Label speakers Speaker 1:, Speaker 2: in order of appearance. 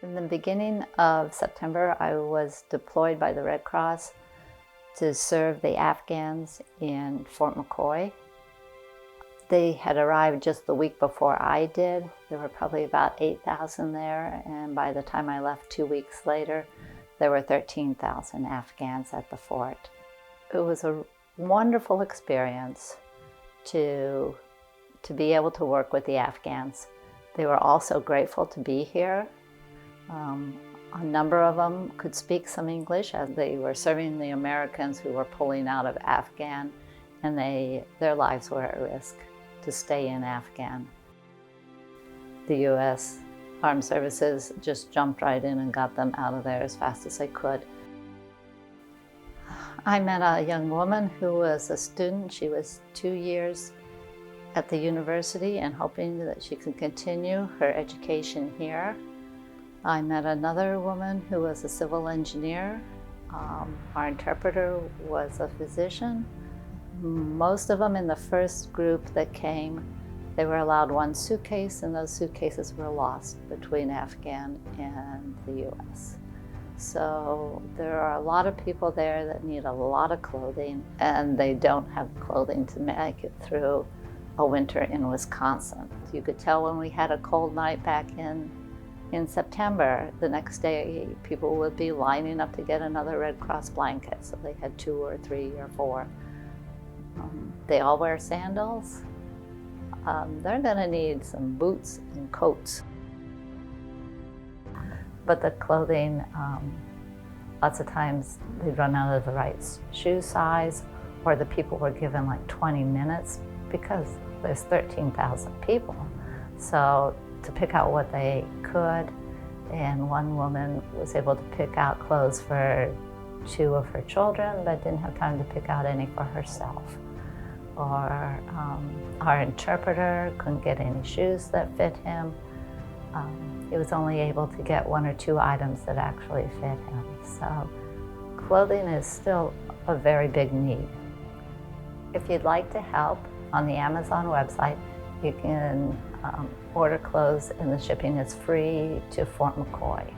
Speaker 1: In the beginning of September, I was deployed by the Red Cross to serve the Afghans in Fort McCoy. They had arrived just the week before I did. There were probably about 8,000 there, and by the time I left 2 weeks later, there were 13,000 Afghans at the fort. It was a wonderful experience to be able to work with the Afghans. They were also grateful to be here. A number of them could speak some English as they were serving the Americans who were pulling out of Afghan, and their lives were at risk to stay in Afghan. The U.S. Armed Services just jumped right in and got them out of there as fast as they could. I met a young woman who was a student. She was 2 years at the university and hoping that she could continue her education here. I met another woman who was a civil engineer. Our interpreter was a physician. Most of them in the first group that came, they were allowed one suitcase, and those suitcases were lost between Afghan and the U.S. So there are a lot of people there that need a lot of clothing, and they don't have clothing to make it through a winter in Wisconsin. You could tell when we had a cold night back in September, the next day people would be lining up to get another Red Cross blanket, so they had 2 or 3 or 4. They all wear sandals. They're going to need some boots and coats. But the clothing, lots of times they'd run out of the right shoe size, or the people were given like 20 minutes because there's 13,000 people. So to pick out what they could, and one woman was able to pick out clothes for 2 of her children, but didn't have time to pick out any for herself. Or our interpreter couldn't get any shoes that fit him. He was only able to get 1 or 2 items that actually fit him. So clothing is still a very big need. If you'd like to help, on the Amazon website, you can order clothes, and the shipping is free to Fort McCoy.